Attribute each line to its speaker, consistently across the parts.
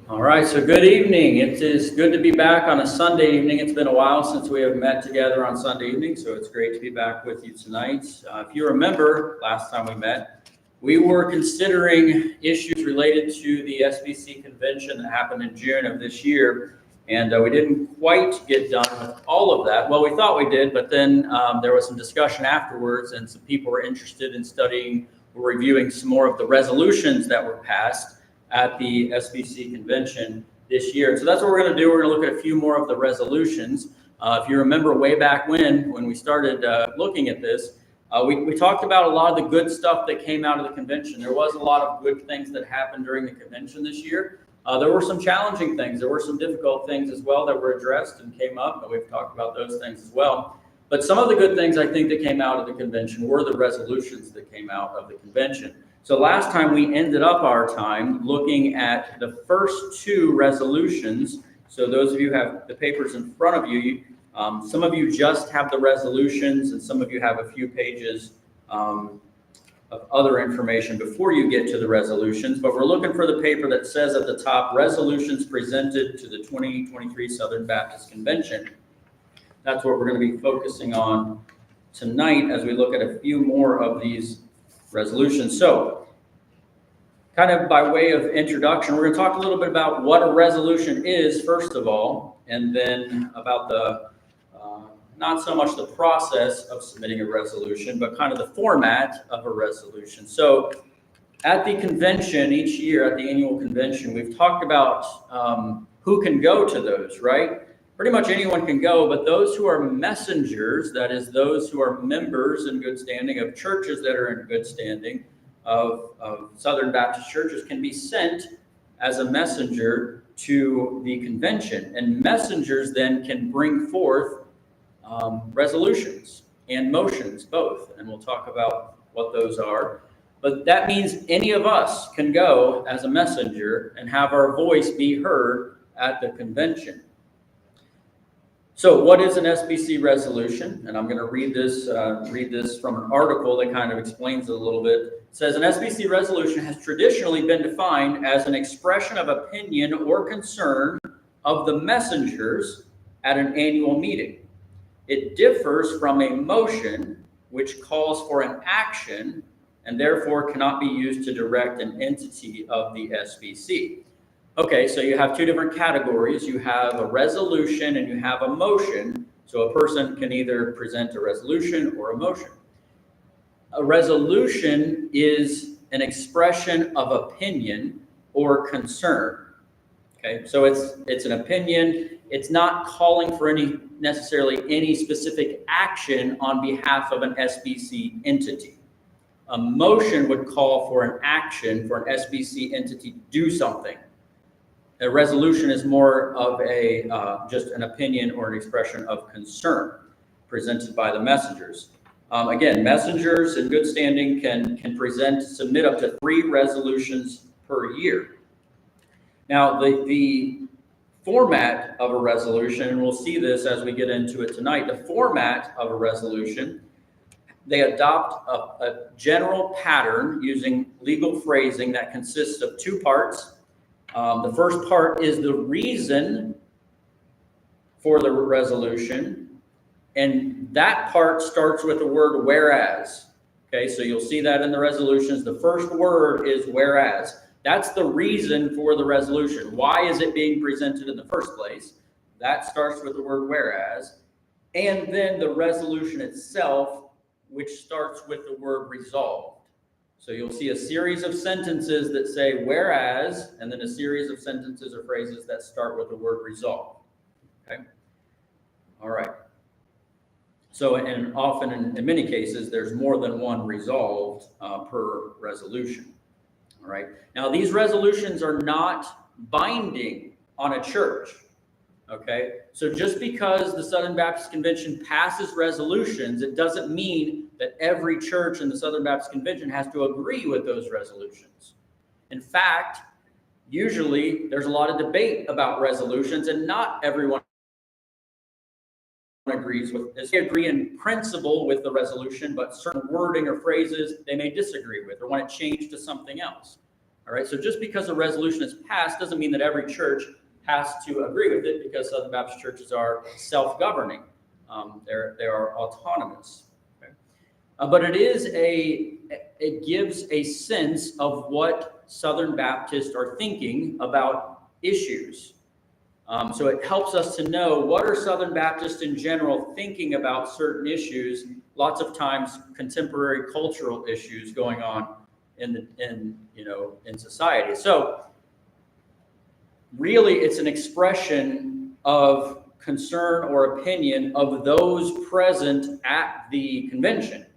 Speaker 1: All right, so good evening. It is good to be back on a Sunday evening. It's been a while since we have met together on Sunday evening, so it's great to be back with you tonight. If you remember, last time we met, we were considering issues related to the SBC convention that happened in June of this year, and we didn't quite get done with all of that. Well, we thought we did, but then there was some discussion afterwards, and some people were interested in studying or reviewing some more of the resolutions that were passed at the SBC convention this year. So that's what we're going to do. We're going to look at a few more of the resolutions. If you remember way back when we started looking at this, we talked about a lot of the good stuff that came out of the convention. There was a lot of good things that happened during the convention this year. There were some challenging things. There were some difficult things as well that were addressed and came up, and we've talked about those things as well. But some of the good things I think that came out of the convention were the resolutions that came out of the convention. So last time we ended up our time looking at the first two resolutions. So those of you who have the papers in front of you, some of you just have the resolutions, and some of you have a few pages of other information before you get to the resolutions. But we're looking for the paper that says at the top, resolutions presented to the 2023 Southern Baptist Convention. That's what we're going to be focusing on tonight as we look at a few more of these resolutions. So, kind of by way of introduction, we're going to talk a little bit about what a resolution is, first of all, and then about the, not so much the process of submitting a resolution, but kind of the format of a resolution. So, at the convention each year, at the annual convention, we've talked about who can go to those, right? Pretty much anyone can go, but those who are messengers, that is, those who are members in good standing of churches that are in good standing of Southern Baptist churches, can be sent as a messenger to the convention. And messengers then can bring forth resolutions and motions, both. And we'll talk about what those are. But that means any of us can go as a messenger and have our voice be heard at the convention. So what is an SBC resolution? And I'm going to read this from an article that kind of explains it a little bit. It says, an SBC resolution has traditionally been defined as an expression of opinion or concern of the messengers at an annual meeting. It differs from a motion, which calls for an action and therefore cannot be used to direct an entity of the SBC. Okay, so you have two different categories. You have a resolution and you have a motion. So a person can either present a resolution or a motion. A resolution is an expression of opinion or concern. Okay, so it's an opinion. It's not calling for necessarily any specific action on behalf of an SBC entity. A motion would call for an action for an SBC entity to do something. A resolution is more of a just an opinion or an expression of concern presented by the messengers. Again, messengers in good standing can submit up to 3 resolutions per year. Now, the format of a resolution, and we'll see this as we get into it tonight, the format of a resolution, they adopt a general pattern using legal phrasing that consists of 2 parts. The first part is the reason for the resolution, and that part starts with the word whereas. Okay, so you'll see that in the resolutions. The first word is whereas. That's the reason for the resolution. Why is it being presented in the first place? That starts with the word whereas. And then the resolution itself, which starts with the word resolved. So you'll see a series of sentences that say whereas, and then a series of sentences or phrases that start with the word resolve. Okay? All right. So, and often in many cases, there's more than one resolved per resolution. All right. Now, these resolutions are not binding on a church. Okay. So just because the Southern Baptist Convention passes resolutions, it doesn't mean that every church in the Southern Baptist Convention has to agree with those resolutions. In fact, usually there's a lot of debate about resolutions, and not everyone agrees with this. They agree in principle with the resolution, but certain wording or phrases they may disagree with or want to change to something else. All right, so just because a resolution is passed doesn't mean that every church has to agree with it, because Southern Baptist churches are self-governing. They are autonomous. Okay? But it gives a sense of what Southern Baptists are thinking about issues. So it helps us to know what are Southern Baptists in general thinking about certain issues, lots of times contemporary cultural issues going on in society. So really it's an expression of concern or opinion of those present at the convention.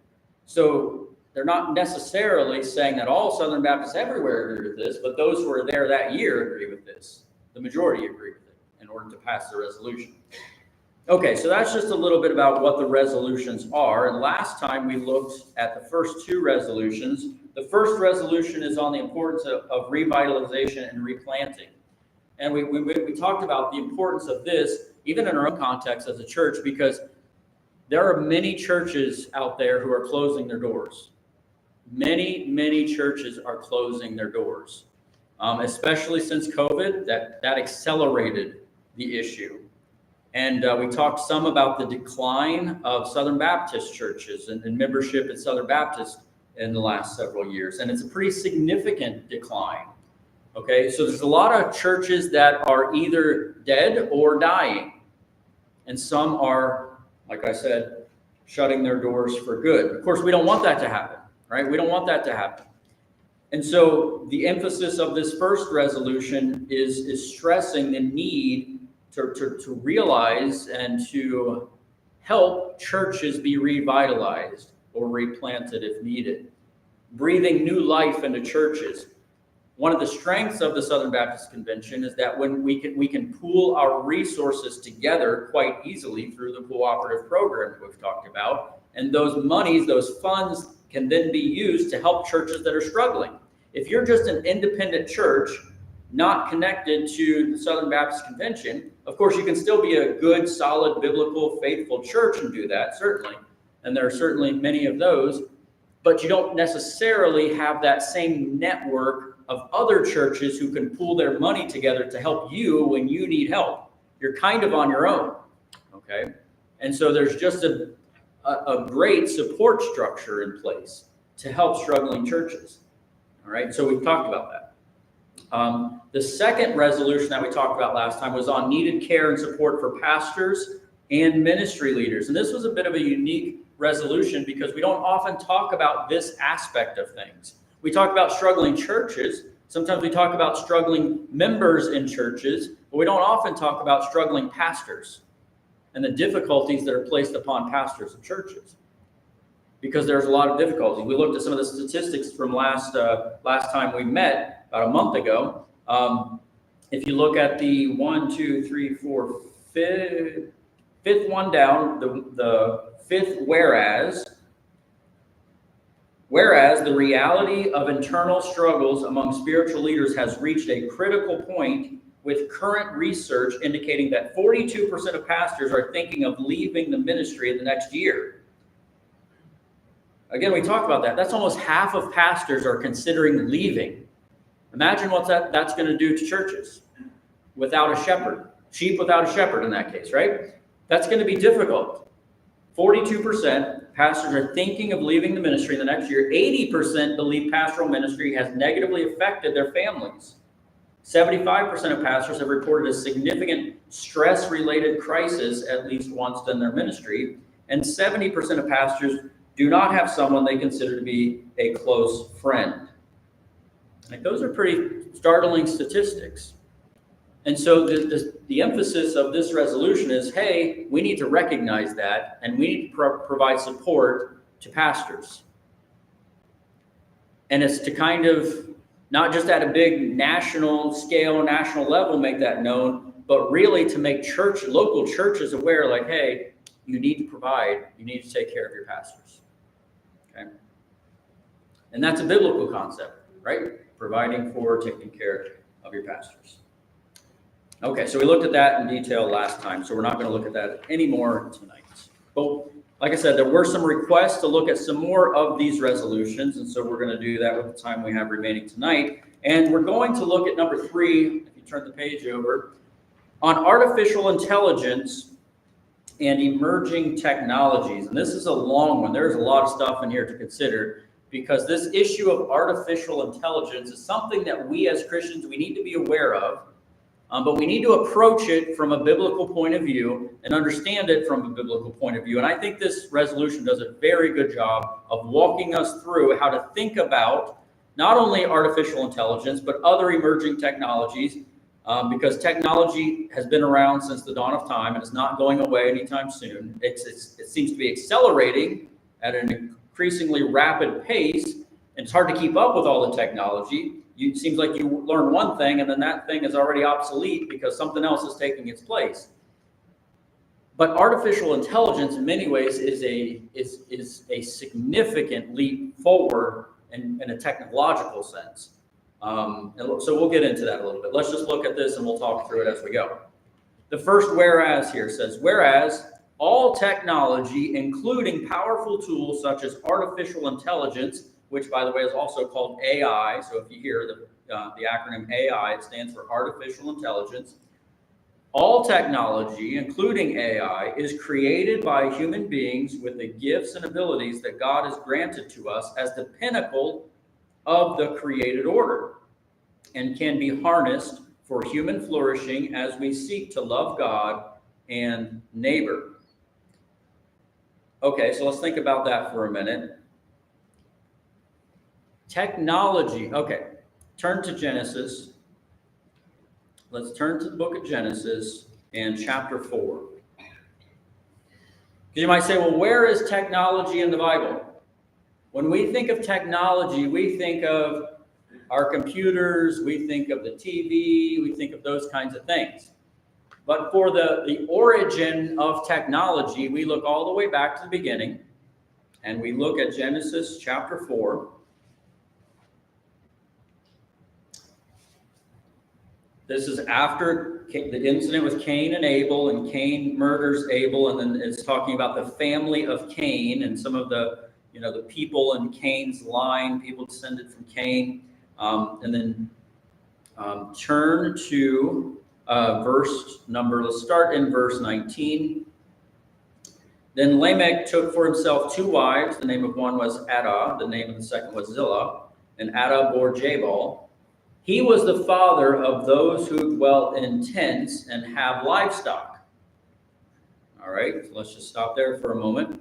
Speaker 1: So they're not necessarily saying that all Southern Baptists everywhere agree with this, but those who are there that year agree with this. The majority agree with it in order to pass the resolution. Okay, so that's just a little bit about what the resolutions are. And last time we looked at the first two resolutions. The first resolution is on the importance of revitalization and replanting. And we talked about the importance of this, even in our own context as a church, because there are many churches out there who are closing their doors. Many churches are closing their doors, especially since COVID. That accelerated the issue. And we talked some about the decline of Southern Baptist churches and membership at Southern Baptist in the last several years. And it's a pretty significant decline. Okay, so there's a lot of churches that are either dead or dying. And some are, like I said, shutting their doors for good. Of course, we don't want that to happen, right? We don't want that to happen. And so the emphasis of this first resolution is stressing the need to realize and to help churches be revitalized or replanted if needed. Breathing new life into churches. One of the strengths of the Southern Baptist Convention is that when we can pool our resources together quite easily through the cooperative program that we've talked about, and those monies, those funds can then be used to help churches that are struggling. If you're just an independent church, not connected to the Southern Baptist Convention, of course you can still be a good, solid, biblical, faithful church and do that, certainly. And there are certainly many of those, but you don't necessarily have that same network of other churches who can pool their money together to help you when you need help. You're kind of on your own, okay? And so there's just a great support structure in place to help struggling churches, all right? So we've talked about that. The second resolution that we talked about last time was on needed care and support for pastors and ministry leaders. And this was a bit of a unique resolution because we don't often talk about this aspect of things. We talk about struggling churches. Sometimes we talk about struggling members in churches, but we don't often talk about struggling pastors and the difficulties that are placed upon pastors of churches, because there's a lot of difficulties. We looked at some of the statistics from last time we met about a month ago. If you look at the fifth one down, the fifth whereas the reality of internal struggles among spiritual leaders has reached a critical point, with current research indicating that 42% of pastors are thinking of leaving the ministry in the next year. Again, we talked about that. That's almost half of pastors are considering leaving. Imagine what that's going to do to churches without a shepherd. Sheep without a shepherd in that case, right? That's going to be difficult. 42% pastors are thinking of leaving the ministry in the next year. 80% believe pastoral ministry has negatively affected their families. 75% of pastors have reported a significant stress-related crisis at least once in their ministry. And 70% of pastors do not have someone they consider to be a close friend. Like, those are pretty startling statistics. And so the emphasis of this resolution is, hey, we need to recognize that, and we need to provide support to pastors. And it's to kind of, not just at a big national scale, national level, make that known, but really to make local churches aware, like, hey, you need to provide, you need to take care of your pastors. Okay? And that's a biblical concept, right? Providing for, taking care of your pastors. Okay, so we looked at that in detail last time, so we're not going to look at that anymore tonight. But like I said, there were some requests to look at some more of these resolutions, and so we're going to do that with the time we have remaining tonight. And we're going to look at number 3, if you turn the page over, on artificial intelligence and emerging technologies. And this is a long one. There's a lot of stuff in here to consider, because this issue of artificial intelligence is something that we as Christians, we need to be aware of, but we need to approach it from a biblical point of view and understand it from a biblical point of view. And I think this resolution does a very good job of walking us through how to think about not only artificial intelligence, but other emerging technologies, because technology has been around since the dawn of time and is not going away anytime soon. It seems to be accelerating at an increasingly rapid pace, and it's hard to keep up with all the technology. It seems like you learn one thing and then that thing is already obsolete because something else is taking its place. But artificial intelligence in many ways is a significant leap forward in a technological sense. So we'll get into that a little bit. Let's just look at this and we'll talk through it as we go. The first whereas here says, whereas all technology, including powerful tools such as artificial intelligence, which by the way is also called AI. So if you hear the acronym AI, it stands for artificial intelligence. All technology, including AI, is created by human beings with the gifts and abilities that God has granted to us as the pinnacle of the created order, and can be harnessed for human flourishing as we seek to love God and neighbor. Okay, so let's think about that for a minute. Technology. Okay, turn to Genesis. Let's turn to the book of Genesis and chapter 4. Because you might say, well, where is technology in the Bible? When we think of technology, we think of our computers, we think of the TV, we think of those kinds of things. But for the origin of technology, we look all the way back to the beginning, and we look at Genesis chapter 4. This is after the incident with Cain and Abel, and Cain murders Abel, and then it's talking about the family of Cain and some of the people in Cain's line, people descended from Cain. And then turn to let's start in verse 19. Then Lamech took for himself 2 wives. The name of one was Adah, the name of the second was Zillah, and Adah bore Jabal. He was the father of those who dwell in tents and have livestock. All right, so let's just stop there for a moment.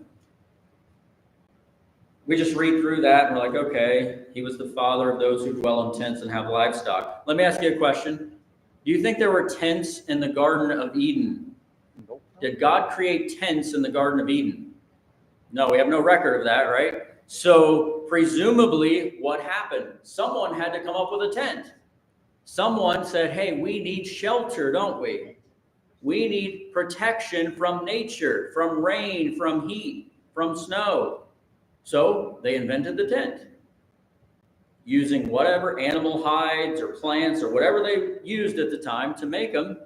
Speaker 1: We just read through that and we're like, okay, he was the father of those who dwell in tents and have livestock. Let me ask you a question. Do you think there were tents in the Garden of Eden?
Speaker 2: Nope.
Speaker 1: Did God create tents in the Garden of Eden? No, we have no record of that, right? So presumably what happened? Someone had to come up with a tent. Someone said, hey, we need shelter, don't we? We need protection from nature, from rain, from heat, from snow. So they invented the tent using whatever animal hides or plants or whatever they used at the time to make them.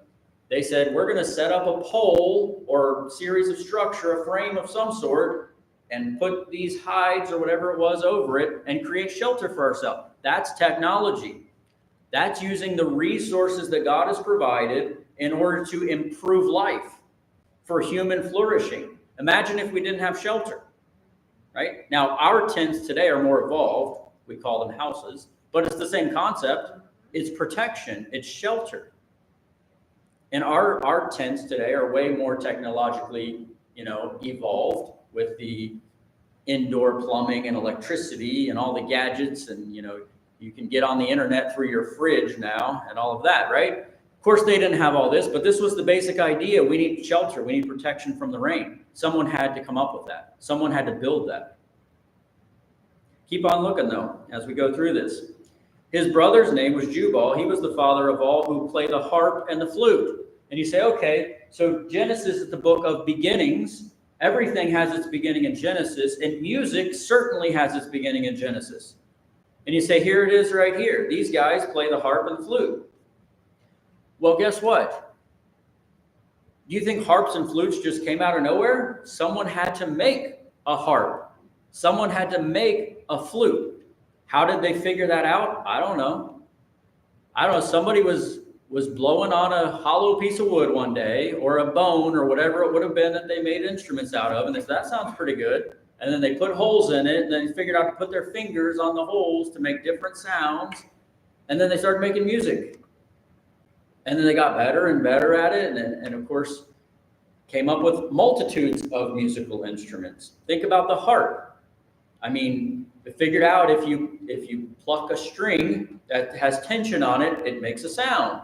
Speaker 1: They said, we're going to set up a pole or series of structure, a frame of some sort, and put these hides or whatever it was over it and create shelter for ourselves. That's technology. That's using the resources that God has provided in order to improve life for human flourishing. Imagine if we didn't have shelter. Right? Now, our tents today are more evolved. We call them houses, but it's the same concept. It's protection. It's shelter. And our tents today are way more technologically, evolved with the indoor plumbing and electricity and all the gadgets. And, you can get on the internet through your fridge now and all of that, right? Of course, they didn't have all this, but this was the basic idea. We need shelter. We need protection from the rain. Someone had to come up with that. Someone had to build that. Keep on looking, though, as we go through this. His brother's name was Jubal. He was the father of all who play the harp and the flute. And you say, okay, so Genesis is the book of beginnings. Everything has its beginning in Genesis, and music certainly has its beginning in Genesis. And you say, here it is right here. These guys play the harp and flute. Well, guess what? Do you think harps and flutes just came out of nowhere? Someone had to make a harp. Someone had to make a flute. How did they figure that out? I don't know. I don't know, somebody was blowing on a hollow piece of wood one day, or a bone, or whatever it would have been that they made instruments out of, and they said, that sounds pretty good. And then they put holes in it, and then they figured out to put their fingers on the holes to make different sounds, and then they started making music. And then they got better and better at it, and of course, came up with multitudes of musical instruments. Think about the harp. I mean, they figured out if you pluck a string that has tension on it, it makes a sound.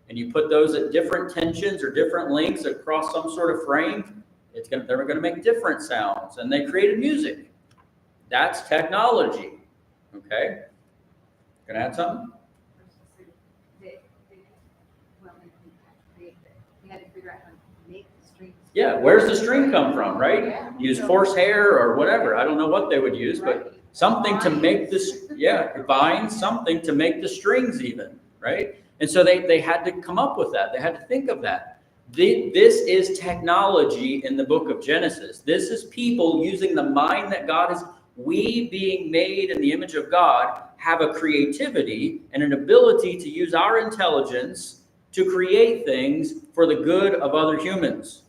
Speaker 1: And you put those at different tensions or different lengths across some sort of frame, they're going to make different sounds. And they created music. That's technology. Okay? Gonna add something?
Speaker 2: They had to figure out how to make the strings.
Speaker 1: Yeah, where's the string come from, right?
Speaker 2: Yeah.
Speaker 1: Use horsehair or whatever. I don't know what they would use, but something to make this, vines, something to make the strings even, right? And so they had to come up with that. They had to think of that. This is technology in the book of Genesis. This is people using the mind that God has. We, being made in the image of God, have a creativity and an ability to use our intelligence to create things for the good of other humans.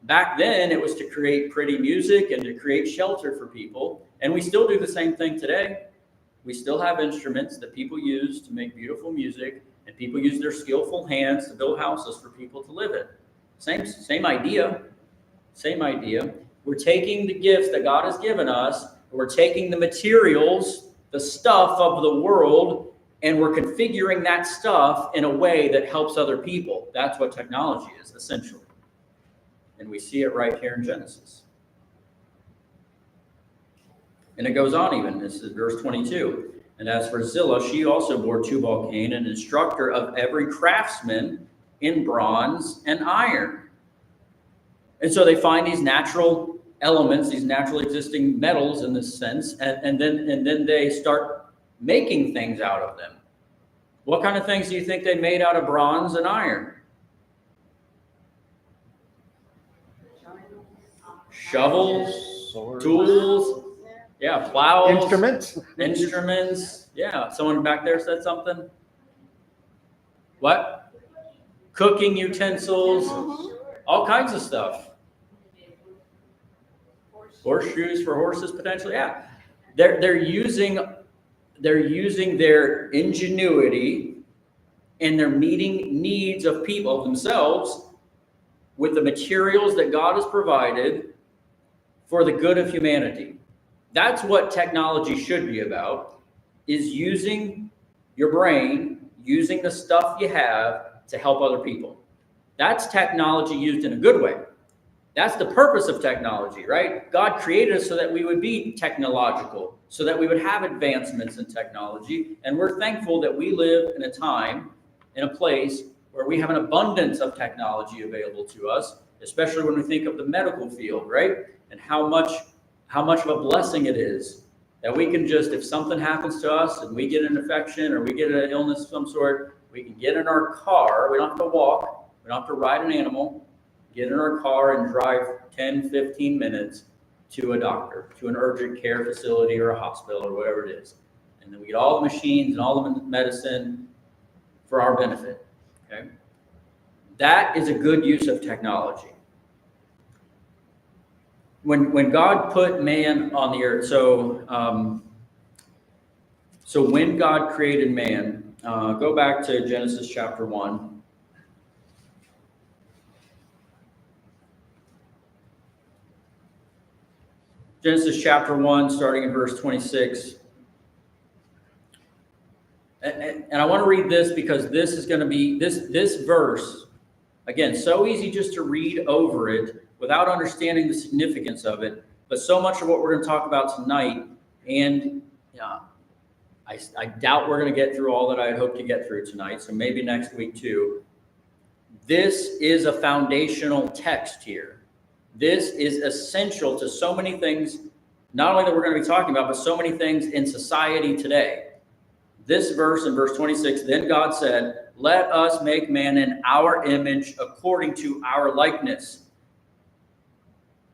Speaker 1: Back then, it was to create pretty music and to create shelter for people. And we still do the same thing today. We still have instruments that people use to make beautiful music, and people use their skillful hands to build houses for people to live in. Same idea. Same idea. We're taking the gifts that God has given us, we're taking the materials, the stuff of the world, and we're configuring that stuff in a way that helps other people. That's what technology is, essentially. And we see it right here in Genesis. And it goes on even. This is verse 22. And as for Zillah, she also bore Tubal-Cain, an instructor of every craftsman in bronze and iron. And so they find these natural elements, these natural existing metals in this sense, and then they start making things out of them. What kind of things do you think they made out of bronze and iron? Shovels, tools, plows, instruments. Yeah, someone back there said something. What? Cooking utensils, all kinds of stuff. Horseshoes for horses, potentially. Yeah, they're using their ingenuity, and they're meeting needs of people themselves with the materials that God has provided for the good of humanity. That's what technology should be about, is using your brain, using the stuff you have to help other people. That's technology used in a good way. That's the purpose of technology, right? God created us so that we would be technological, so that we would have advancements in technology. And we're thankful that we live in a time, in a place where we have an abundance of technology available to us, especially when we think of the medical field, right? And how much of a blessing it is that we can just, if something happens to us and we get an infection or we get an illness of some sort, we can get in our car. We don't have to walk. We don't have to ride an animal. Get in our car and drive 10, 15 minutes to a doctor, to an urgent care facility or a hospital or whatever it is. And then we get all the machines and all the medicine for our benefit. Okay? That is a good use of technology. When God put man on the earth, so when God created man, go back to Genesis chapter 1. Genesis chapter 1, starting in verse 26. And I want to read this because this is going to be, this verse, again, so easy just to read over it without understanding the significance of it. But so much of what we're going to talk about tonight, and I doubt we're going to get through all that I had hoped to get through tonight, so maybe next week too. This is a foundational text here. This is essential to so many things, not only that we're going to be talking about, but so many things in society today. This verse in verse 26, then God said, let us make man in our image according to our likeness.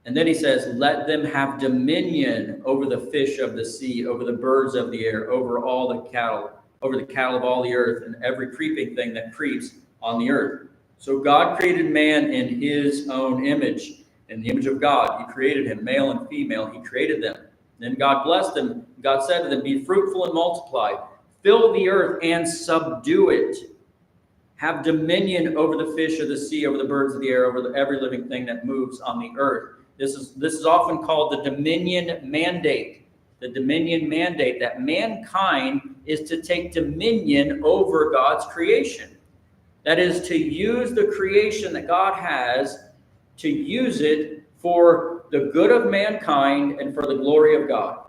Speaker 1: And then he says, let them have dominion over the fish of the sea, over the birds of the air, over all the cattle, over the cattle of all the earth and every creeping thing that creeps on the earth. So God created man in his own image. In the image of God, he created him, male and female, he created them. Then God blessed them. God said to them, be fruitful and multiply, fill the earth and subdue it. Have dominion over the fish of the sea, over the birds of the air, over every living thing that moves on the earth. This is often called the dominion mandate. The dominion mandate, that mankind is to take dominion over God's creation. That is to use the creation that God has, to use it for the good of mankind and for the glory of God.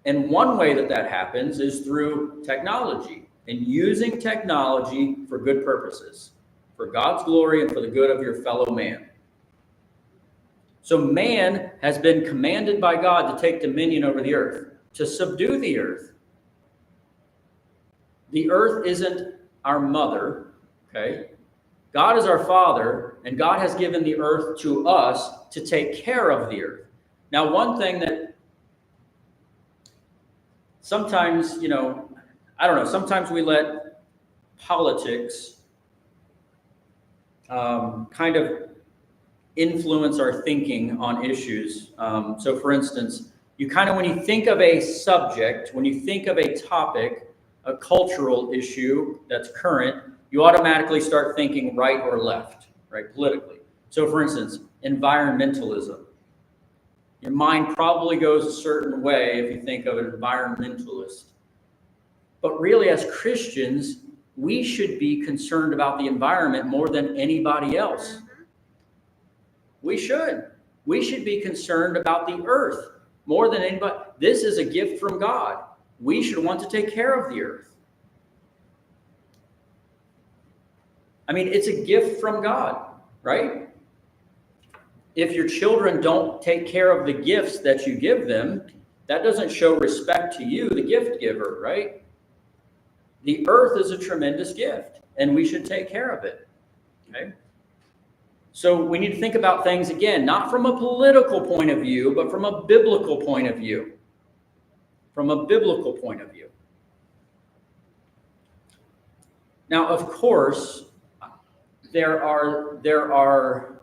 Speaker 1: And one way that happens is through technology, and using technology for good purposes, for God's glory and for the good of your fellow man. So man has been commanded by God to take dominion over the earth, to subdue the earth. The earth isn't our mother, okay? God is our father, and God has given the earth to us to take care of the earth. Now, one thing that sometimes, sometimes we let politics kind of influence our thinking on issues. So for instance, when you think of a subject, when you think of a topic, a cultural issue that's current, you automatically start thinking right or left, right, politically. So for instance, environmentalism. Your mind probably goes a certain way if you think of an environmentalist. But really, as Christians, we should be concerned about the environment more than anybody else. We should. We should be concerned about the earth more than anybody. This is a gift from God. We should want to take care of the earth. I mean, it's a gift from God, right? If your children don't take care of the gifts that you give them, that doesn't show respect to you, the gift giver, right? The earth is a tremendous gift, and we should take care of it, okay? So we need to think about things, again, not from a political point of view, but from a biblical point of view. From a biblical point of view. Now, of course, there are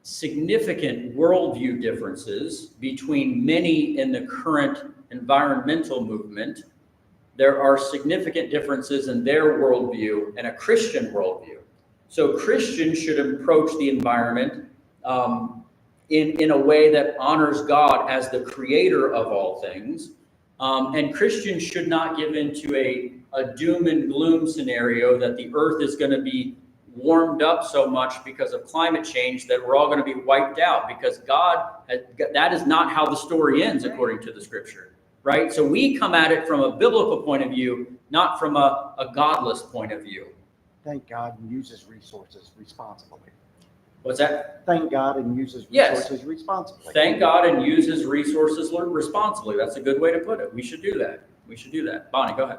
Speaker 1: significant worldview differences between many in the current environmental movement. There are significant differences in their worldview and a Christian worldview. So Christians should approach the environment in a way that honors God as the creator of all things. And Christians should not give into a doom and gloom scenario that the earth is going to be warmed up so much because of climate change that we're all going to be wiped out, because that is not how the story ends according to the scripture, right? So we come at it from a biblical point of view, not from a godless point of view.
Speaker 3: Thank God and uses resources responsibly.
Speaker 1: What's that?
Speaker 3: Thank God and uses resources responsibly.
Speaker 1: Thank God and uses resources responsibly. That's a good way to put it. We should do that. We should do that. Bonnie, go ahead.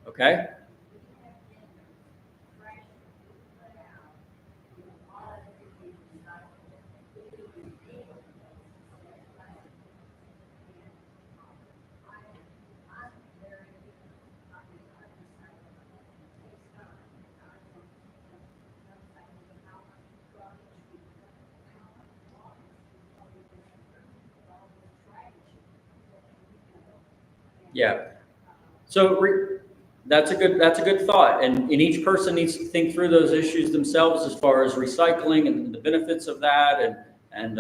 Speaker 1: Okay. Yeah. So that's a good thought, and each person needs to think through those issues themselves as far as recycling and the benefits of that, and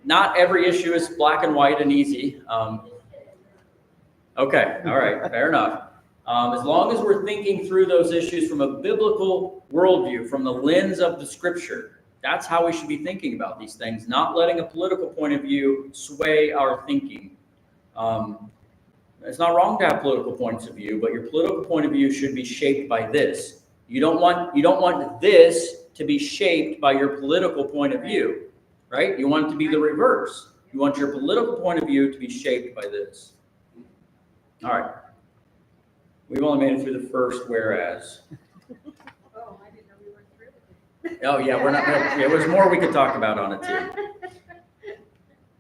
Speaker 1: not every issue is black and white and easy. Okay, all right, fair enough. As long as we're thinking through those issues from a biblical worldview, from the lens of the scripture, that's how we should be thinking about these things, not letting a political point of view sway our thinking. It's not wrong to have political points of view, but your political point of view should be shaped by this. You don't want this to be shaped by your political point of view, right? You want it to be the reverse. You want your political point of view to be shaped by this. All right. We've only made it through the first whereas.
Speaker 2: Oh, I didn't know we went through
Speaker 1: Oh, yeah, we're not, there was more we could talk about on it too.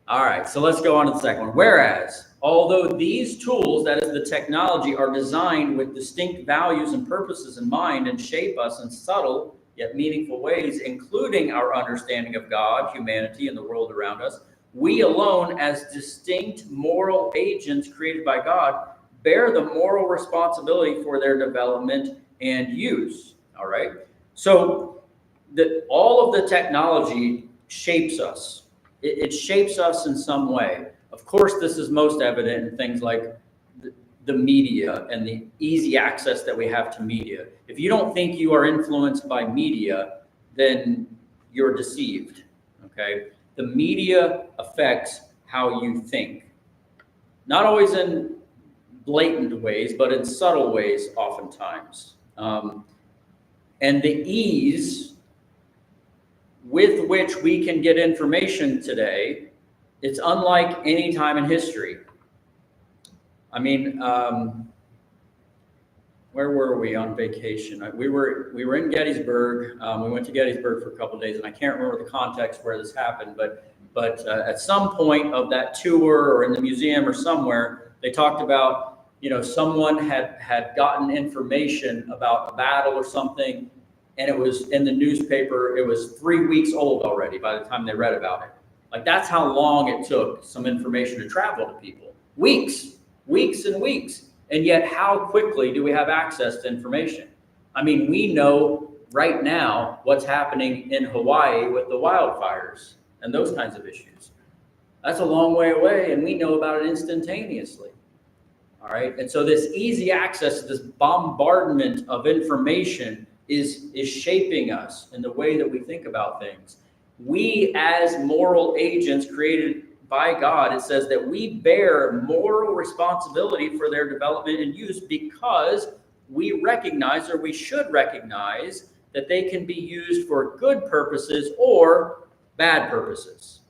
Speaker 1: All right, so let's go on to the second one. Whereas, although these tools, that is the technology, are designed with distinct values and purposes in mind and shape us in subtle yet meaningful ways, including our understanding of God, humanity, and the world around us, we alone, as distinct moral agents created by God, bear the moral responsibility for their development and use. All right? So, all of the technology shapes us. It shapes us in some way. Of course, this is most evident in things like the media and the easy access that we have to media. If you don't think you are influenced by media, then you're deceived, okay? The media affects how you think. Not always in blatant ways, but in subtle ways oftentimes. And the ease with which we can get information today, it's unlike any time in history. I mean, where were we on vacation? We were in Gettysburg. We went to Gettysburg for a couple of days, and I can't remember the context where this happened, but at some point of that tour or in the museum or somewhere, they talked about, you know, someone had gotten information about a battle or something, and it was in the newspaper. It was 3 weeks old already by the time they read about it. Like, that's how long it took some information to travel to people. Weeks and weeks. And yet, how quickly do we have access to information? I mean, we know right now what's happening in Hawaii with the wildfires and those kinds of issues. That's a long way away, and we know about it instantaneously. All right. And so this easy access to this bombardment of information is shaping us in the way that we think about things. We, as moral agents created by God, it says that we bear moral responsibility for their development and use because we recognize, or we should recognize, that they can be used for good purposes or bad purposes.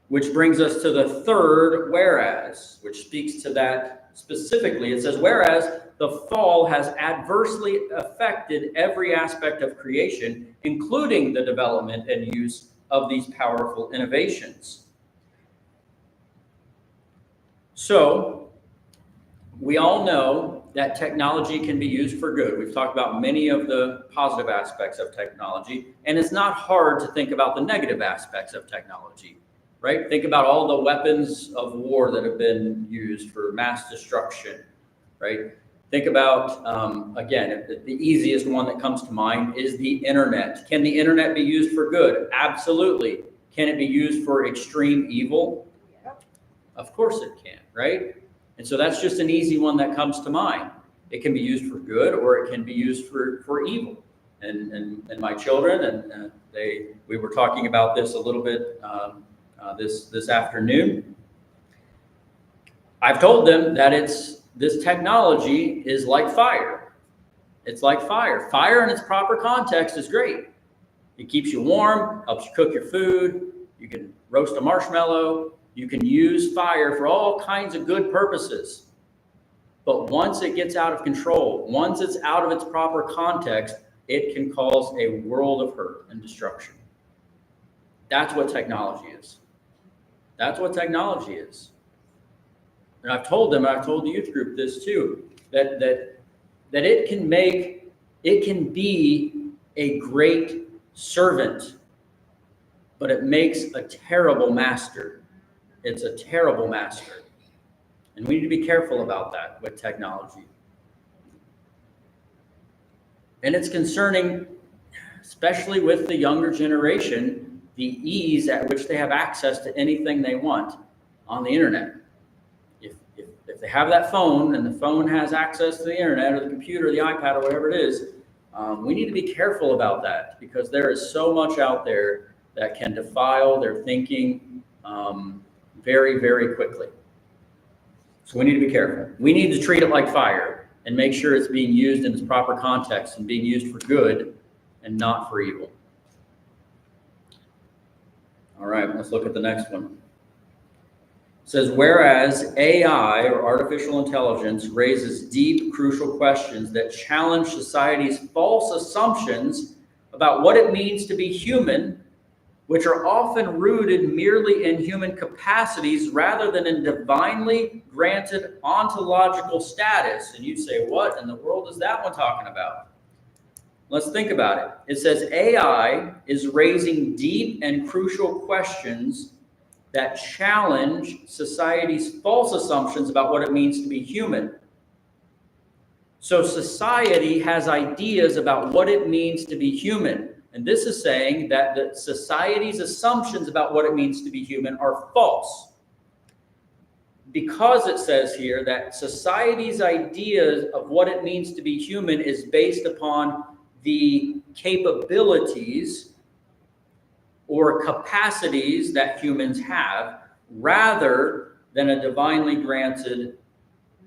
Speaker 1: Which brings us to the third whereas, which speaks to that specifically. It says, whereas the fall has adversely affected every aspect of creation, including the development and use of these powerful innovations. So, we all know that technology can be used for good. We've talked about many of the positive aspects of technology, and it's not hard to think about the negative aspects of technology, right? Think about all the weapons of war that have been used for mass destruction, right? Think about, again, the easiest one that comes to mind is the internet. Can the internet be used for good? Absolutely. Can it be used for extreme evil?
Speaker 2: Yep.
Speaker 1: Of course it can, right? And so that's just an easy one that comes to mind. It can be used for good, or it can be used for evil. And my children, and we were talking about this a little bit this afternoon. I've told them that this technology is like fire. It's like fire. Fire in its proper context is great. It keeps you warm, helps you cook your food. You can roast a marshmallow. You can use fire for all kinds of good purposes. But once it gets out of control, once it's out of its proper context, it can cause a world of hurt and destruction. That's what technology is. That's what technology is. And I've told them, and I've told the youth group this too, that it can be a great servant, but it makes a terrible master. It's a terrible master. And we need to be careful about that with technology. And it's concerning, especially with the younger generation, the ease at which they have access to anything they want on the internet. If they have that phone, and the phone has access to the internet or the computer or the iPad or whatever it is, we need to be careful about that, because there is so much out there that can defile their thinking very, very quickly. So we need to be careful. We need to treat it like fire and make sure it's being used in its proper context and being used for good and not for evil. All right, let's look at the next one. says, whereas AI, or artificial intelligence, raises deep, crucial questions that challenge society's false assumptions about what it means to be human, which are often rooted merely in human capacities rather than in divinely granted ontological status. And you'd say, what in the world is that one talking about? Let's think about it. It says AI is raising deep and crucial questions that challenge society's false assumptions about what it means to be human. So society has ideas about what it means to be human. And this is saying that the society's assumptions about what it means to be human are false. Because it says here that society's ideas of what it means to be human is based upon the capabilities or capacities that humans have, rather than a divinely granted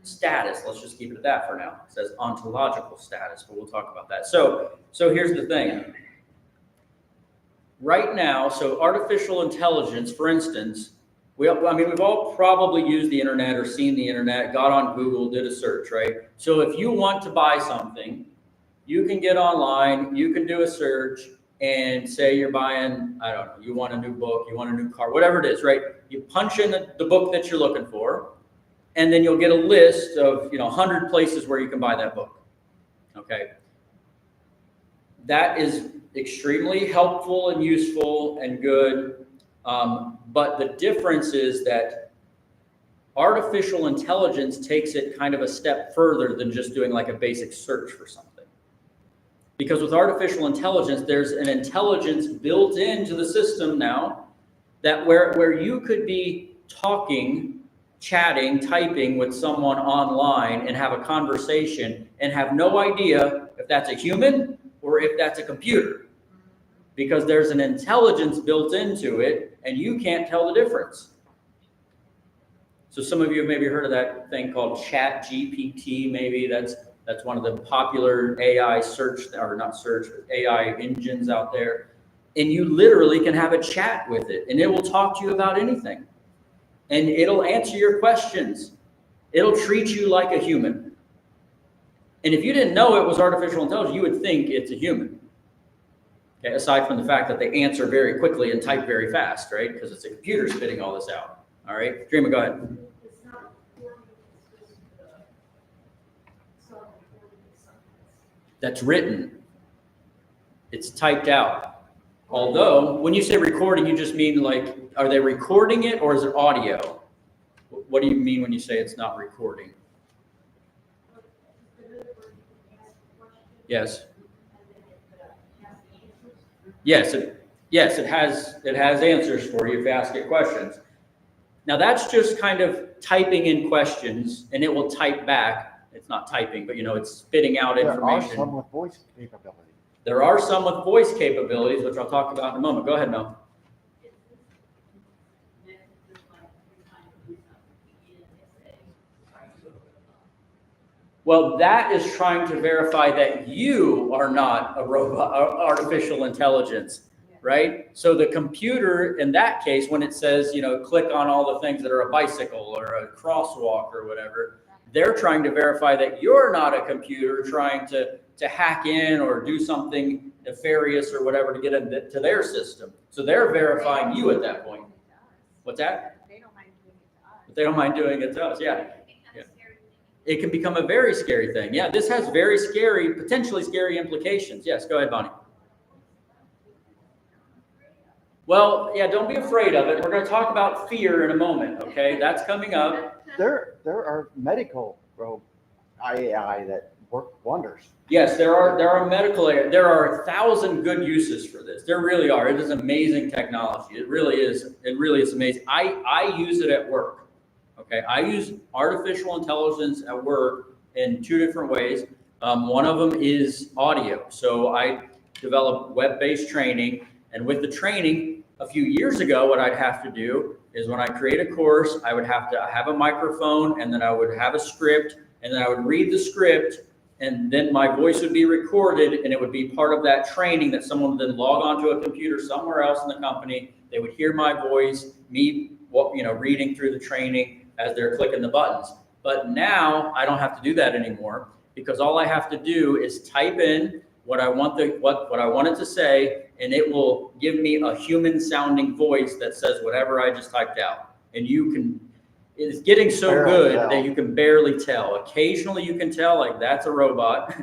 Speaker 1: status. Let's just keep it at that for now. It says ontological status, but we'll talk about that. So here's the thing. Right now, so artificial intelligence, for instance, we've all probably used the internet or seen the internet, got on Google, did a search, right? So if you want to buy something, you can get online, you can do a search, and say you're buying, I don't know, you want a new book, you want a new car, whatever it is, right? You punch in the book that you're looking for, and then you'll get a list of 100 places where you can buy that book. Okay. That is extremely helpful and useful and good. But the difference is that artificial intelligence takes it kind of a step further than just doing like a basic search for something. Because with artificial intelligence, there's an intelligence built into the system now that where you could be talking, chatting, typing with someone online and have a conversation and have no idea if that's a human or if that's a computer. Because there's an intelligence built into it and you can't tell the difference. So some of you have maybe heard of that thing called Chat GPT, maybe that's one of the popular AI AI engines out there. And you literally can have a chat with it and it will talk to you about anything. And it'll answer your questions. It'll treat you like a human. And if you didn't know it was artificial intelligence, you would think it's a human. Okay, aside from the fact that they answer very quickly and type very fast, right? Because it's a computer spitting all this out. All right, Dreamer, go ahead. That's written. It's typed out. Although, when you say recording, you just mean like, are they recording it or is it audio? What do you mean when you say it's not recording? Yes. Yes, it has answers for you if you ask it questions. Now that's just kind of typing in questions and it will type back. It's not typing, but it's spitting out information.
Speaker 3: There are some with voice capability.
Speaker 1: There are some with voice capabilities, which I'll talk about in a moment. Go ahead, Mel. Well, that is trying to verify that you are not a robot, artificial intelligence, right? So the computer, in that case, when it says, click on all the things that are a bicycle or a crosswalk or whatever, they're trying to verify that you're not a computer trying to hack in or do something nefarious or whatever to get into their system. So they're verifying you at that point. What's that?
Speaker 2: They don't mind doing it to us.
Speaker 1: They don't mind doing it to us, yeah. It can become a very scary thing. Yeah, this has very scary, potentially scary implications. Yes, go ahead, Bonnie. Well, yeah, don't be afraid of it. We're going to talk about fear in a moment, okay? That's coming up.
Speaker 3: There are medical AI that work wonders.
Speaker 1: Yes, there are medical, there are 1,000 good uses for this. There really are. It is amazing technology. It really is. It really is amazing. I use it at work. Okay, I use artificial intelligence at work in 2 different ways. One of them is audio. So I developed web-based training, and with the training, a few years ago, what I'd have to do is when I create a course, I would have to have a microphone, and then I would have a script, and then I would read the script, and then my voice would be recorded, and it would be part of that training that someone would then log onto a computer somewhere else in the company. They would hear my voice, me reading through the training as they're clicking the buttons. But now I don't have to do that anymore, because all I have to do is type in what I want what I want it to say, and it will give me a human sounding voice that says whatever I just typed out. And it's getting so good that you can barely tell. Occasionally you can tell, like, that's a robot,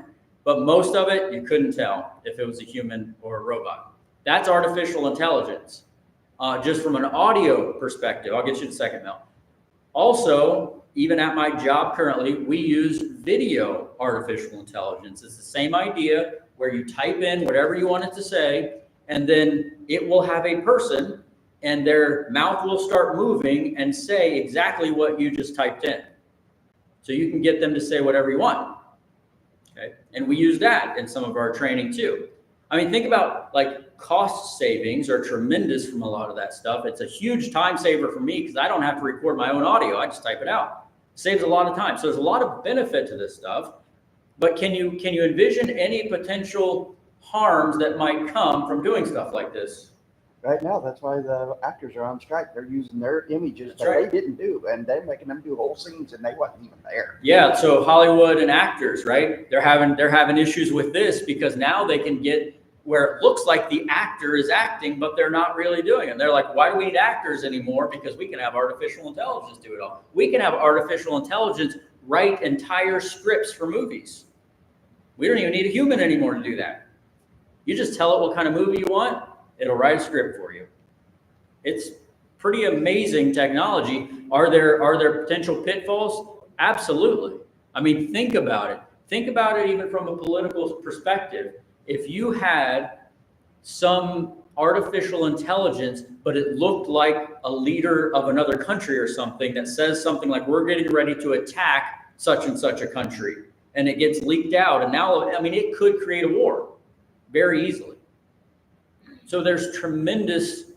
Speaker 1: but most of it you couldn't tell if it was a human or a robot. That's artificial intelligence. Just from an audio perspective, I'll get you in a second, Mel. Also, even at my job currently, we use video artificial intelligence. It's the same idea, where you type in whatever you want it to say, and then it will have a person, and their mouth will start moving and say exactly what you just typed in. So you can get them to say whatever you want. Okay? And we use that in some of our training too. I mean, think about, like, cost savings are tremendous from a lot of that stuff. It's a huge time saver for me, because I don't have to record my own audio. I just type it out. It saves a lot of time. So there's a lot of benefit to this stuff. But can you envision any potential harms that might come from doing stuff like this?
Speaker 3: Right now, that's why the actors are on strike. They're using their images
Speaker 1: That's
Speaker 3: that
Speaker 1: right.
Speaker 3: they didn't do, and they're making them do whole scenes, and they wasn't even there.
Speaker 1: Yeah, so Hollywood and actors, right? They're having issues with this, because now they can get where it looks like the actor is acting, but they're not really doing it. They're like, why do we need actors anymore? Because we can have artificial intelligence do it all. We can have artificial intelligence write entire scripts for movies. We don't even need a human anymore to do that. You just tell it what kind of movie you want, it'll write a script for you. It's pretty amazing technology. Are there potential pitfalls? Absolutely. I mean, think about it. Think about it even from a political perspective. If you had some artificial intelligence, but it looked like a leader of another country or something that says something like, we're getting ready to attack such and such a country, and it gets leaked out, and now, I mean, it could create a war very easily. So there's tremendous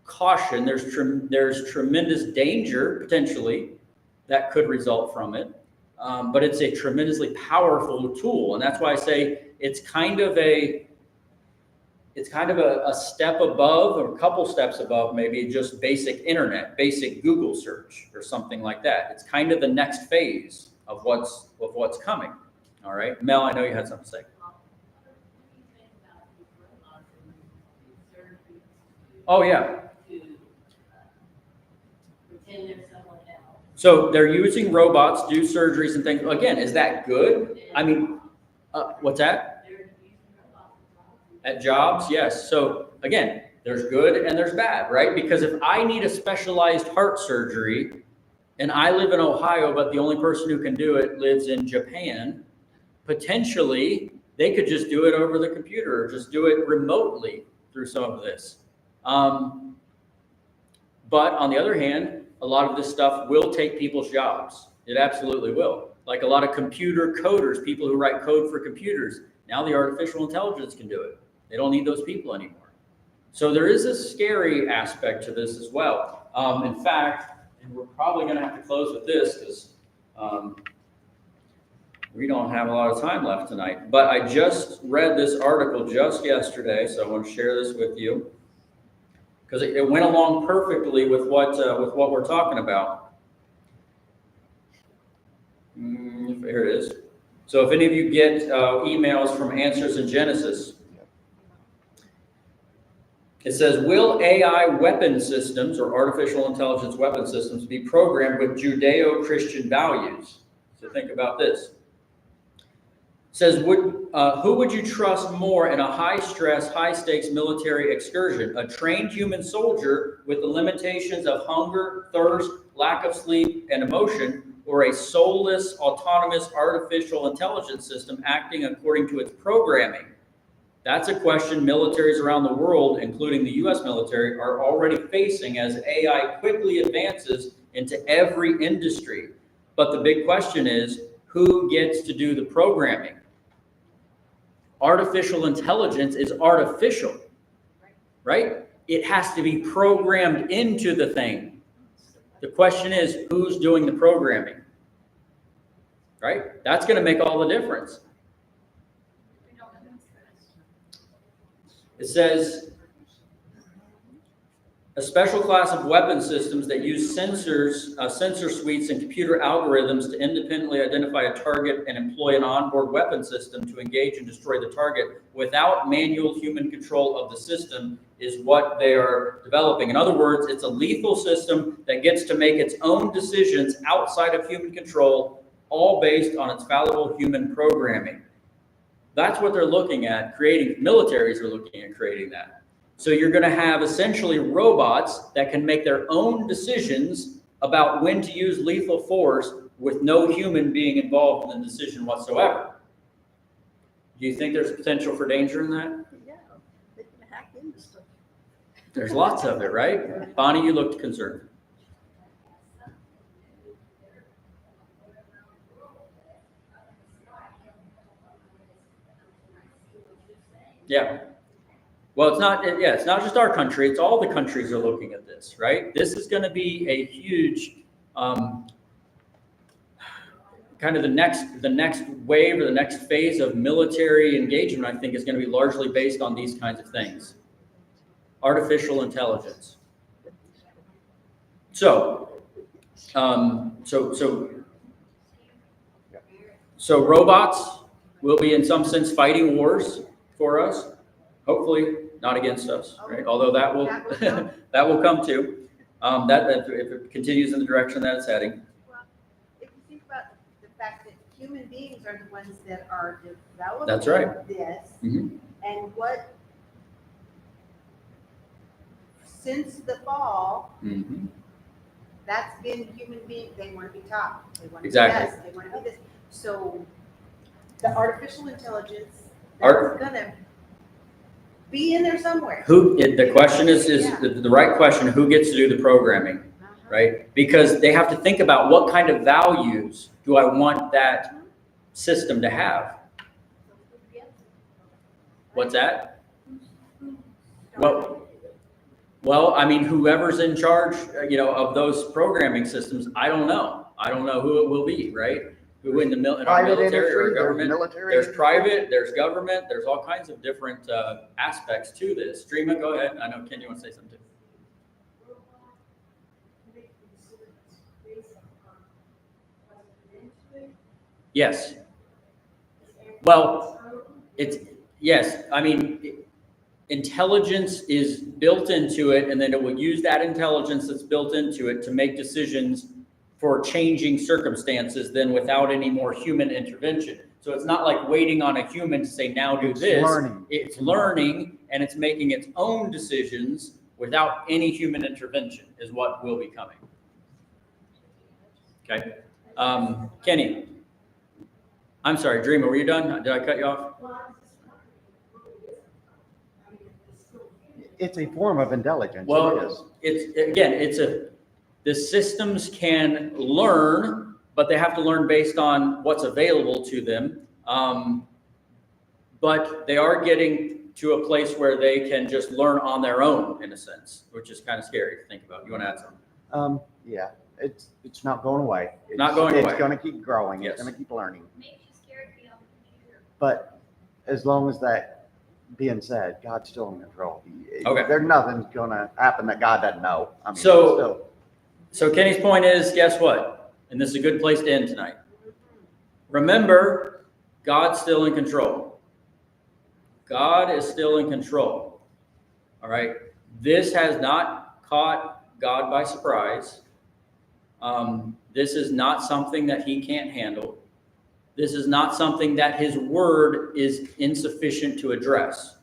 Speaker 1: caution, there's tremendous danger potentially that could result from it, but it's a tremendously powerful tool, and that's why I say it's kind of a step above, or a couple steps above, maybe just basic internet, basic Google search, or something like that. It's kind of the next phase of what's coming. All right, Mel, I know you had something to say. Oh yeah. So they're using robots to do surgeries and things. Again, is that good? I mean, what's that? At jobs, yes. So again, there's good and there's bad, right? Because if I need a specialized heart surgery and I live in Ohio, but the only person who can do it lives in Japan, potentially they could just do it over the computer or just do it remotely through some of this. But on the other hand, a lot of this stuff will take people's jobs. It absolutely will. Like a lot of computer coders, people who write code for computers, now the artificial intelligence can do it. They don't need those people anymore. So there is a scary aspect to this as well. In fact, and we're probably going to have to close with this because we don't have a lot of time left tonight. But I just read this article just yesterday, so I want to share this with you because it went along perfectly with what we're talking about. Here it is. So if any of you get emails from Answers in Genesis, it says, will AI weapon systems or artificial intelligence weapon systems be programmed with Judeo-Christian values? So think about this. It says, who would you trust more in a high-stress, high-stakes military excursion? A trained human soldier with the limitations of hunger, thirst, lack of sleep, and emotion, or a soulless, autonomous artificial intelligence system acting according to its programming? That's a question militaries around the world, including the U.S. military, are already facing as AI quickly advances into every industry. But the big question is, who gets to do the programming? Artificial intelligence is artificial, right? It has to be programmed into the thing. The question is, who's doing the programming, right? That's going to make all the difference. It says, a special class of weapon systems that use sensors, sensor suites, and computer algorithms to independently identify a target and employ an onboard weapon system to engage and destroy the target without manual human control of the system is what they are developing. In other words, it's a lethal system that gets to make its own decisions outside of human control, all based on its fallible human programming. That's what they're looking at creating. Militaries are looking at creating that. So you're going to have essentially robots that can make their own decisions about when to use lethal force with no human being involved in the decision whatsoever. Do you think there's potential for danger in that?
Speaker 4: Yeah, they can hack into stuff.
Speaker 1: There's lots of it, right? Bonnie, you looked concerned. Yeah. Well, it's not just our country, it's all the countries are looking at this, right? This is going to be a huge, kind of the next wave or the next phase of military engagement, I think is going to be largely based on these kinds of things. Artificial intelligence. So robots will be in some sense fighting wars for us. Hopefully not against us, right? Although that will that will come too. That if it continues in the direction that it's heading.
Speaker 2: Well, if you think about the fact that human beings are the ones that are developing
Speaker 1: That's right.
Speaker 2: this,
Speaker 1: Mhm.
Speaker 2: and what since the fall,
Speaker 1: Mhm.
Speaker 2: that's been human beings. They want to be top. They want to
Speaker 1: Exactly.
Speaker 2: be this. They want to be this. So the artificial intelligence
Speaker 1: Art-
Speaker 2: that's gonna be in there somewhere.
Speaker 1: The question is
Speaker 2: Yeah.
Speaker 1: the right question, who gets to do the programming,
Speaker 2: Uh-huh.
Speaker 1: right? Because they have to think about what kind of values do I want that system to have. What's that? Well, I mean, whoever's in charge, of those programming systems, I don't know. I don't know who it will be, right? Who in our
Speaker 3: Private
Speaker 1: military or
Speaker 3: industry, there's
Speaker 1: government.
Speaker 3: military.
Speaker 1: There's
Speaker 3: industry.
Speaker 1: private, there's government, there's all kinds of different aspects to this. Streama, go ahead. I know, Ken, you want to say something? Yes. Well, yes. I mean, intelligence is built into it, and then it will use that intelligence that's built into it to make decisions for changing circumstances then without any more human intervention. So it's not like waiting on a human to say, now do this.
Speaker 3: Learning.
Speaker 1: It's learning, and it's making its own decisions without any human intervention is what will be coming. Okay. Kenny. I'm sorry, Dreamer, were you done? Did I cut you off?
Speaker 3: It's a form of intelligence. It
Speaker 1: Well,
Speaker 3: is.
Speaker 1: the systems can learn, but they have to learn based on what's available to them. But they are getting to a place where they can just learn on their own, in a sense, which is kind of scary to think about. You want to add something?
Speaker 3: Yeah, it's not going away.
Speaker 1: Not going away.
Speaker 3: It's going to keep growing.
Speaker 1: Yes.
Speaker 3: It's going to keep learning.
Speaker 5: Makes you scared to be on the computer.
Speaker 3: But as long as that being said, God's still in control.
Speaker 1: Okay.
Speaker 3: There's nothing's going to happen that God doesn't know. I mean,
Speaker 1: So- So Kenny's point is, guess what? And this is a good place to end tonight. Remember, God's still in control. God is still in control. All right. This has not caught God by surprise. This is not something that he can't handle. This is not something that his word is insufficient to address.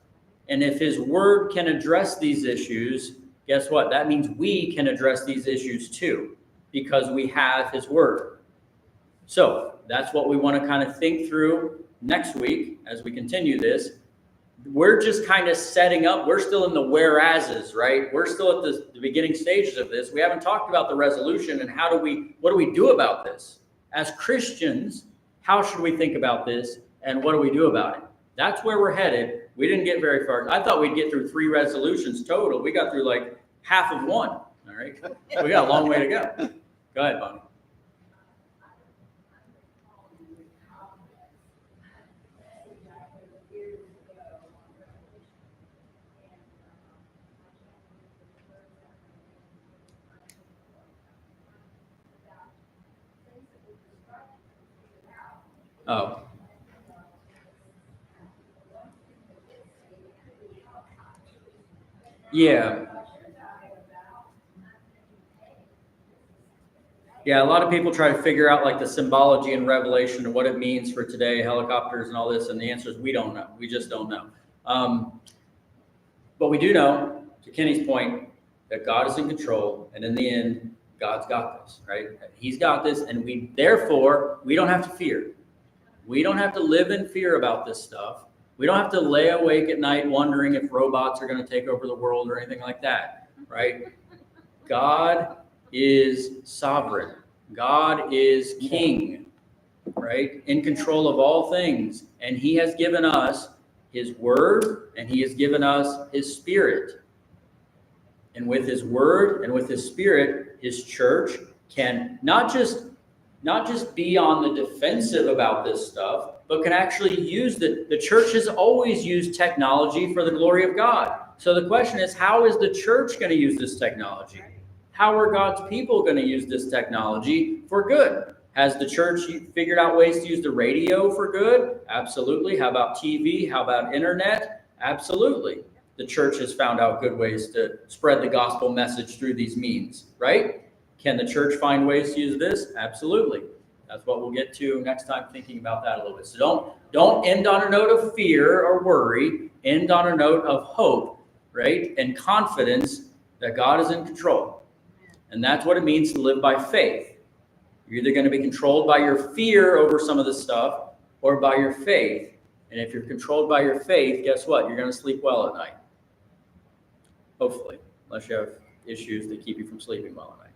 Speaker 1: And if his word can address these issues, guess what? That means we can address these issues too, because we have his word. So that's what we want to kind of think through next week as we continue this. We're just kind of setting up. We're still in the whereases, right? We're still at the beginning stages of this. We haven't talked about the resolution and what do we do about this? As Christians, how should we think about this and what do we do about it? That's where we're headed. We didn't get very far. I thought we'd get through 3 resolutions total. We got through like half of one. All right. We got a long way to go. Go ahead, Bonnie. Oh. Yeah. Yeah, a lot of people try to figure out like the symbology and revelation of what it means for today, helicopters and all this, and the answer is we don't know. We just don't know. But we do know, to Kenny's point, that God is in control, and in the end, God's got this, right? He's got this, and we don't have to fear. We don't have to live in fear about this stuff. We don't have to lay awake at night wondering if robots are going to take over the world or anything like that, right? God is sovereign. God is king, right? In control of all things. And he has given us his word, and he has given us his spirit. And with his word and with his spirit, his church can not just be on the defensive about this stuff, but can actually use the church has always used technology for the glory of God. So the question is, how is the church going to use this technology? How are God's people going to use this technology for good? Has the church figured out ways to use the radio for good? Absolutely. How about TV? How about internet? Absolutely. The church has found out good ways to spread the gospel message through these means, right? Can the church find ways to use this? Absolutely. That's what we'll get to next time, thinking about that a little bit. So don't end on a note of fear or worry. End on a note of hope, right? And confidence that God is in control. And that's what it means to live by faith. You're either going to be controlled by your fear over some of this stuff or by your faith. And if you're controlled by your faith, guess what? You're going to sleep well at night. Hopefully, unless you have issues that keep you from sleeping well at night.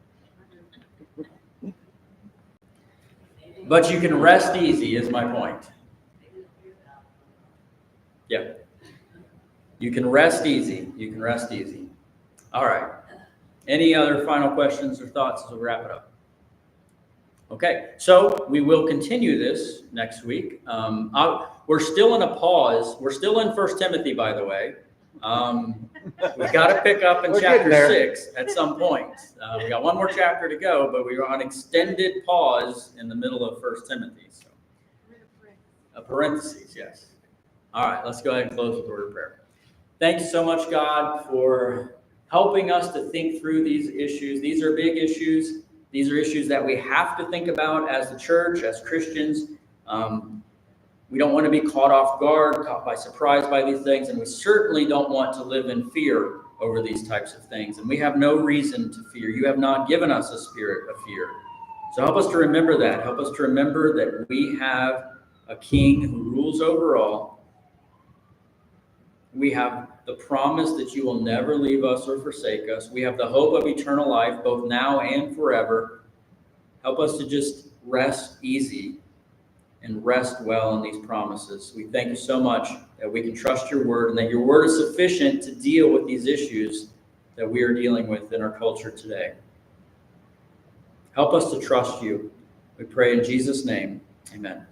Speaker 1: But you can rest easy, is my point. Yeah. You can rest easy. You can rest easy. All right. Any other final questions or thoughts as we wrap it up? Okay, so we will continue this next week. We're still in a pause. We're still in 1 Timothy, by the way. We've got to pick up in chapter 6 at some point. We got one more chapter to go, but we are on extended pause in the middle of 1 Timothy. So, a parentheses, yes. All right, let's go ahead and close with a word of prayer. Thank you so much, God, for helping us to think through these issues. These are big issues. These are issues that we have to think about as the church, as Christians. We don't want to be caught off guard, caught by surprise by these things, and we certainly don't want to live in fear over these types of things. And we have no reason to fear. You have not given us a spirit of fear. So help us to remember that. Help us to remember that we have a king who rules over all. We have the promise that you will never leave us or forsake us. We have the hope of eternal life, both now and forever. Help us to just rest easy and rest well in these promises. We thank you so much that we can trust your word and that your word is sufficient to deal with these issues that we are dealing with in our culture today. Help us to trust you. We pray in Jesus' name. Amen.